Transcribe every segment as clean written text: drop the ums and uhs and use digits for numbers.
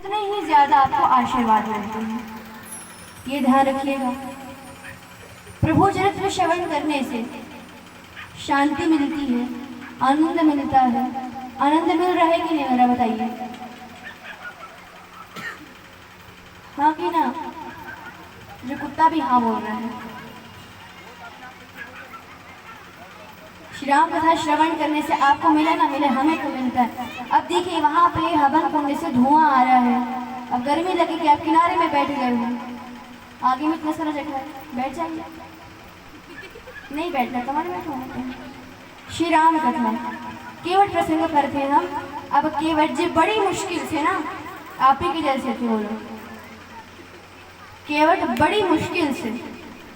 उतने ही ज़्यादा आपको आशीर्वाद मिलते हैं। ये ध्यान रखिएगा। प्रभु चरित्र श्रवण करने से शांति मिलती है, आनंद मिलता है। आनंद मिल रहा है कि नहीं मेरा बताइए? हाँ कि ना? जो कुत्ता भी हाँ बोल रहा है। श्री राम कथा श्रवण करने से आपको मिले ना मिले, हमें तो मिलता है। अब देखिए वहाँ पे हवन कुंड से धुआं आ रहा है। अब गर्मी लगेगी, आप किनारे में बैठ गए हो, आगे में इतना सारा जगह है, बैठ जाइए। नहीं बैठना, कमर बैठो। श्री राम कथा केवट प्रसंग करते हैं हम। अब केवट जी बड़ी मुश्किल से ना, आप ही के जैसे थे वो लोग। केवट बड़ी मुश्किल से,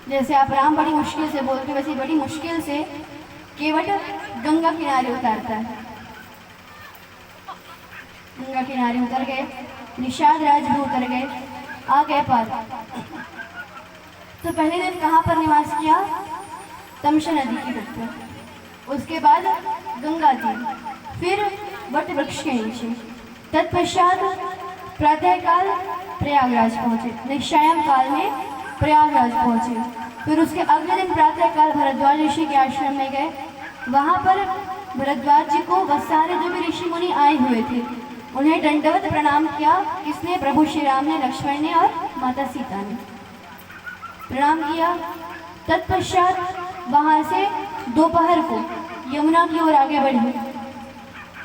जैसे आप राम बड़ी मुश्किल से बोलते वैसे बड़ी मुश्किल से केवट गंगा किनारे उतारता है। गंगा किनारे उतर गए, निषाद राज भी उतर गए, आ गए पार। तो पहले दिन कहाँ पर निवास किया? तमसा नदी के तट पर, उसके बाद गंगा जी, फिर वट वृक्ष के नीचे। तत्पश्चात प्रातःकाल प्रयागराज पहुँचे, निशायम काल में प्रयागराज पहुँचे। फिर उसके अगले दिन प्रातःकाल भरद्वाज ऋषि के आश्रम में गए। वहाँ पर भरद्वाज जी को वह सारे जो भी ऋषि मुनि आए हुए थे उन्हें दंडवत प्रणाम किया। किसने? प्रभु श्री राम ने, लक्ष्मण ने और माता सीता ने प्रणाम किया। तत्पश्चात वहाँ से दोपहर को यमुना की ओर आगे बढ़े।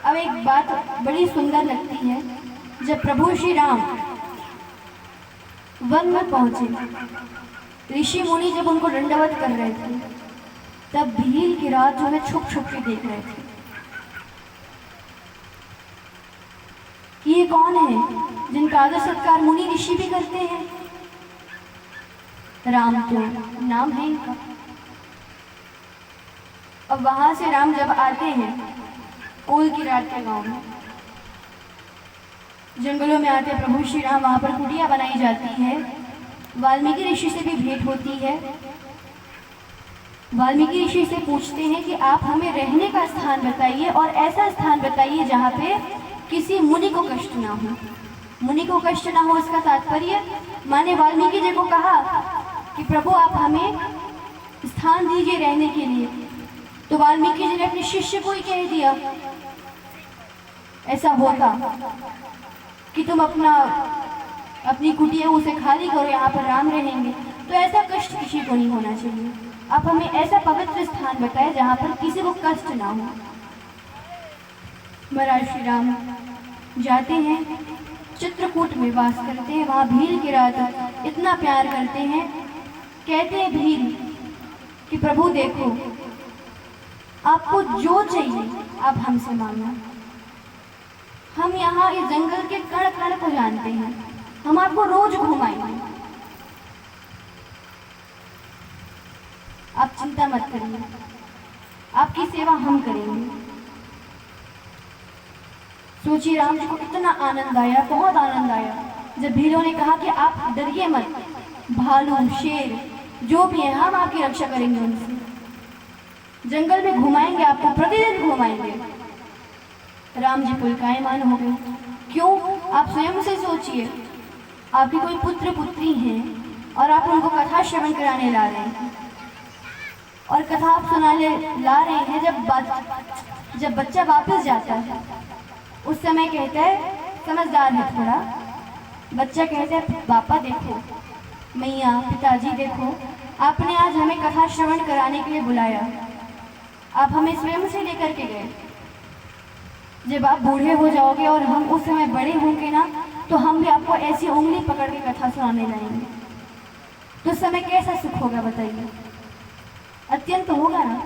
अब एक बात बड़ी सुंदर लगती है, जब प्रभु श्री राम वन में पहुंचे, ऋषि मुनि जब उनको दंडवत कर रहे थे, तब भील की रात जो है छुप छुप के देख रहे थे कि ये कौन है जिनका आदर सत्कार मुनि ऋषि भी करते हैं। राम तो नाम है इनका। अब वहां से राम जब आते हैं कोल की रात के गांव में, जंगलों में आते प्रभु श्री राम, वहां पर कुटिया बनाई जाती है। वाल्मीकि ऋषि से भी भेंट होती है। वाल्मीकि ऋषि से पूछते हैं कि आप हमें रहने का स्थान बताइए और ऐसा स्थान बताइए जहाँ पे किसी मुनि को कष्ट ना हो। मुनि को कष्ट ना हो इसका तात्पर्य माने वाल्मीकि जी को कहा कि प्रभु आप हमें स्थान दीजिए रहने के लिए, तो वाल्मीकि जी ने अपने शिष्य को ही कह दिया ऐसा होता कि तुम अपनी कुटिया उसे खाली करो, यहाँ पर राम रहेंगे। तो ऐसा कष्ट किसी को नहीं होना चाहिए। आप हमें ऐसा पवित्र स्थान बताएं जहाँ पर किसी को कष्ट ना हो। महाराज श्री राम जाते हैं, चित्रकूट में वास करते हैं। वहाँ भील की रात इतना प्यार करते हैं, कहते हैं भील कि प्रभु देखो आपको जो चाहिए आप हमसे मांगो। हम यहाँ इस जंगल के कण कण को जानते हैं, हम आपको रोज घुमाएंगे, आप चिंता मत करिए, आपकी सेवा हम करेंगे। सोचिए राम जी को कितना आनंद आया, बहुत आनंद आया जब भीलों ने कहा कि आप डरिए मत, भालू शेर जो भी है हम आपकी रक्षा करेंगे, उनसे जंगल में घुमाएंगे, आपको प्रतिदिन घुमाएंगे। राम जी पुलकायमान हो गए। क्यों? आप स्वयं से सोचिए, आपकी कोई पुत्र पुत्री है और आप उनको कथा श्रवण कराने ला रहे हैं, और कथा आप सुनाने ला रहे हैं। जब बच्चा वापस जाता है उस समय कहता है, समझदार है थोड़ा, बच्चा कहता है पापा देखो, मैया पिताजी देखो, आपने आज हमें कथा श्रवण कराने के लिए बुलाया, आप हमें स्वयं से लेकर के गए। जब आप बूढ़े हो जाओगे और हम उस समय बड़े होंगे ना, तो हम भी आपको ऐसी उंगली पकड़ के कथा सुनाने लाएंगे। तो उस समय कैसा सुख होगा बताइए? अत्यंत होगा ना।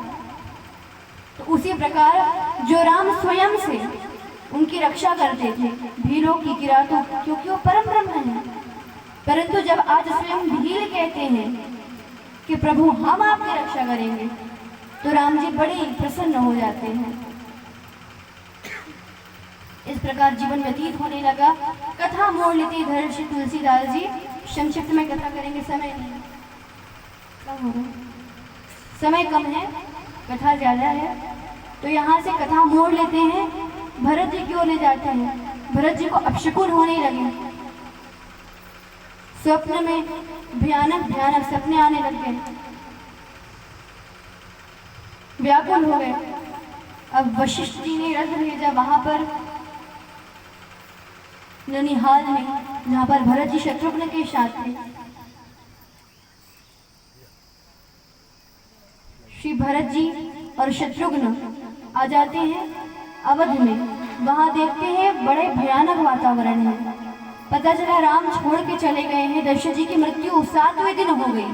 तो उसी प्रकार जो राम स्वयं से उनकी रक्षा करते थे भीलों की किरातों, क्योंकि वो परम ब्रह्म है। परंतु जब आज स्वयं भील कहते हैं कि प्रभु हम आपकी रक्षा करेंगे, तो राम जी बड़े प्रसन्न हो जाते हैं। इस प्रकार जीवन व्यतीत होने लगा। कथा मोड़ लेते धर्षि तुलसीदास जी। संक्षिप्त में कथा करेंगे, समय नहीं, कम हो रहा, समय कम है, कथा ज्यादा है, तो यहाँ से कथा मोड़ लेते हैं। भरत जी की ओर ले जाते हैं। भरत जी को अपशकुन होने लगे। स्वप्न में भयानक भयानक सपने आने लग गए, व्याकुल हो गए। अब वशिष्ठ जी ने रथ भेजा वहां पर ननिहाल में, जहां पर भरत जी शत्रुघ्न के साथ थे। श्री भरत जी और शत्रुघ्न आ जाते हैं अवध में। वहां देखते हैं बड़े भयानक वातावरण है। पता चला राम छोड़ के चले गए हैं। दशरथ जी की मृत्यु 7वें दिन हो गई।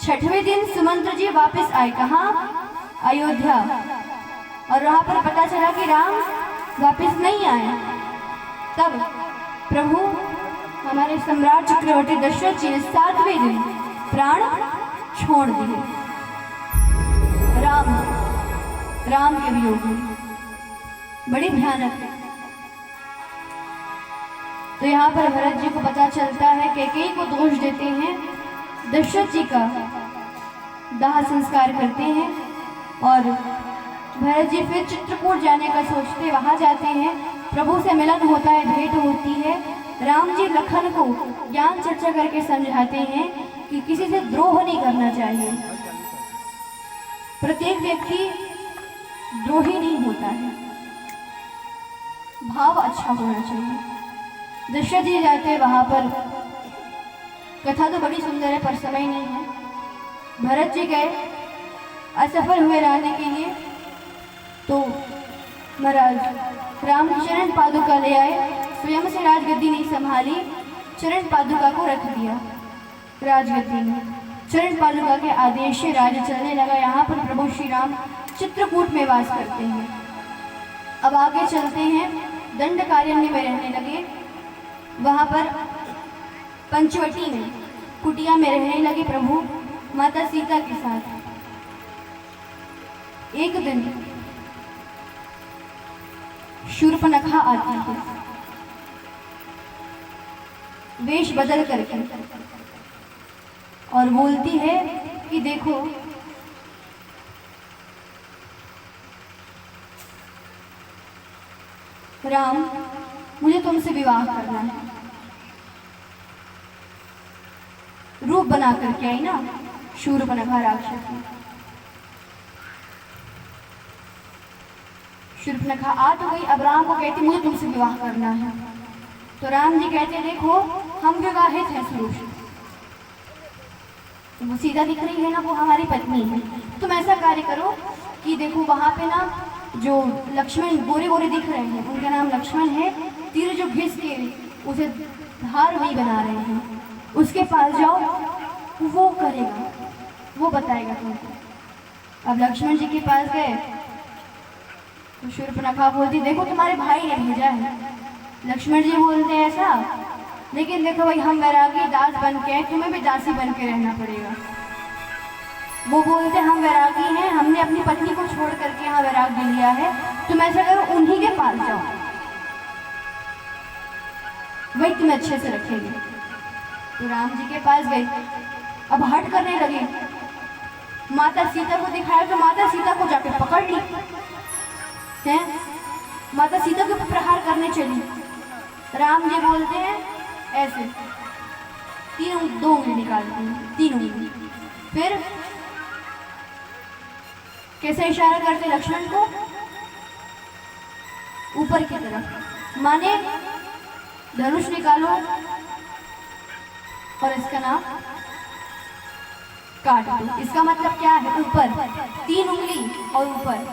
6वें दिन सुमंत्र जी वापस आए, कहाँ? अयोध्या। और वहां पर पता चला कि राम वापस नहीं आए। तब प्रभु हमारे सम्राट चक्रवर्ती दशरथ जी ने 7वें दिन प्राण छोड़ दिए। राम के वियोग में बड़ी भयानक है। तो यहाँ पर भरत जी को पता चलता है, कैकेयी को दोष देते हैं, दशरथ जी का दाह संस्कार करते हैं और भरत जी फिर चित्रकूट जाने का सोचते, वहां जाते हैं। प्रभु से मिलन होता है, भेंट होती है। राम जी लखन को ज्ञान चर्चा करके समझाते हैं कि किसी से द्रोह नहीं करना चाहिए। प्रत्येक व्यक्ति द्रोही नहीं होता है, भाव अच्छा होना चाहिए। दशरथ जी जाते हैं वहां पर। कथा तो बड़ी सुंदर है पर समय नहीं है। भरत जी गए, असफल हुए रहने के लिए, तो महाराज राम की चरण पादुका ले आए। स्वयं से राजगद्दी नहीं संभाली, चरण पादुका को रख दिया राजगद्दी में। चरण पादुका के आदेश से राज्य चलने लगा। यहाँ पर प्रभु श्री राम चित्रकूट में वास करते हैं। अब आगे चलते हैं, दंडकारण्य में रहने लगे। वहां पर पंचवटी में कुटिया में रहने लगे प्रभु माता सीता के साथ। एक दिन शूर्पणखा आती है वेश बदल करके और बोलती है कि देखो राम, मुझे तुमसे विवाह करना है। रूप बना करके आई ना शूर्पणखा राक्षस। शूर्पणखा आ तो गई। अब राम को कहती मुझे तुमसे विवाह करना है। तो राम जी कहते देखो हम विवाहित हैं शुरू से, वो सीधा दिख रही है ना, वो हमारी पत्नी है। तुम ऐसा कार्य करो कि देखो वहां पे ना जो लक्ष्मण गोरे गोरे दिख रहे हैं, उनका नाम लक्ष्मण है। तीर जो घिस के उसे धार वही बना रहे हैं, उसके पास जाओ, वो करेगा, वो बताएगा तुमको। अब लक्ष्मण जी के पास गए तो शूर्पणखा बोलती देखो तुम्हारे भाई ने भेजा है। लक्ष्मण जी बोलते हैं ऐसा, लेकिन देखो भाई हम वैरागी दास बन के, तुम्हें भी दासी बन के रहना पड़ेगा। वो बोलते हम वैरागी हैं, हमने अपनी पत्नी को छोड़ करके यहाँ वैराग्य लिया है, तुम ऐसा करो उन्हीं के पास जाओ, वही तुम्हें अच्छे से रखेंगे। तो राम जी के पास गए। अब हट करने लगे, माता सीता को दिखाया तो माता सीता को जाके पकड़ ली है। माता सीता के ऊपर प्रहार करने चली। राम जी बोलते हैं ऐसे, दो उंगली निकालते हैं, 3 उंगली, फिर कैसे इशारा करते लक्ष्मण को ऊपर की तरफ, माने धनुष निकालो और इसका नाम काट दो। इसका मतलब क्या है? ऊपर 3 उंगली और ऊपर,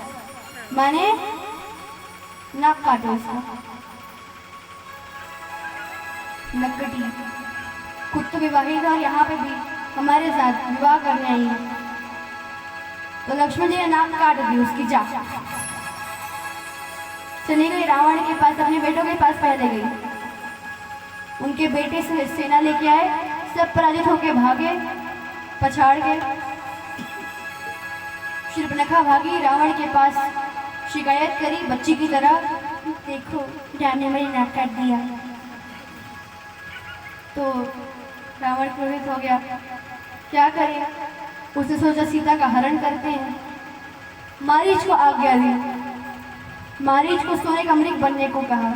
माने नाक काटो इसका, नक्कटी। खुद तो विवाहित और यहाँ पे भी हमारे साथ विवाह करने आई है। तो लक्ष्मण जी ने नाक काट दी उसकी, जा चली गई रावण के पास, अपने बेटों के पास पहले गई। उनके बेटे से सेना लेके आए, सब पराजित होके भागे, पछाड़ गए। शूर्पणखा भागी रावण के पास, शिकायत करी बच्ची की तरह, देखो राम ने मेरी नाक काट दिया। तो रावण क्रोधित हो गया, क्या करे? उसने सोचा सीता का हरण करते हैं। मारीच को आज्ञा दी, मारीच को सोने का मृग बनने को कहा।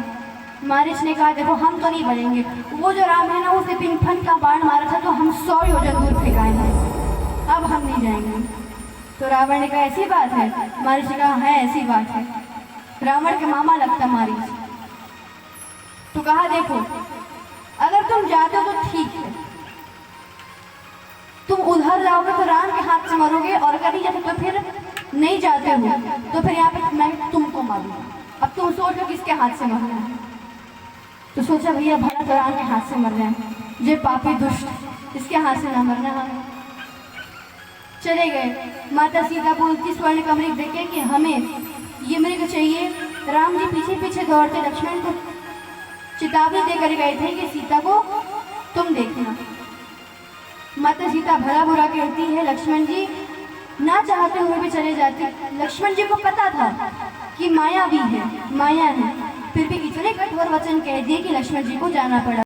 मारीच ने कहा देखो हम तो नहीं बनेंगे, वो जो राम है ना उसने पिंगफन का बाण मारा था तो हम 100 योजन दूर फेंकाए हैं, अब हम नहीं जाएंगे। तो रावण ने कहा ऐसी बात है? मारीच ने कहा है ऐसी बात है। रावण के मामा लगता मारीच। तो कहा देखो अगर तुम जाते हो तो ठीक है, तुम उधर जाओगे तो राम के हाथ से मरोगे, और अगर नहीं जाते तो फिर नहीं जाते हो तो फिर यहाँ पे मैं तुमको मारूंगा। अब तुम सोचो किसके हाथ से मरना है। तो सोचा भैया भला तो राम के हाथ से मर जाए, ये पापी दुष्ट इसके हाथ से ना मरना है। चले गए। माता सीता बोलती स्वर्ण का मृग देखे कि हमें ये मृग चाहिए। राम जी पीछे पीछे दौड़ते लक्ष्मण को चेतावनी देकर गए थे कि सीता को तुम देखना। माता सीता भला बुरा कहती है, लक्ष्मण जी ना चाहते हुए भी चले जाते। लक्ष्मण जी को पता था कि माया भी है, माया है, फिर भी इतने कठोर वचन कह दिए कि लक्ष्मण जी को जाना पड़ा।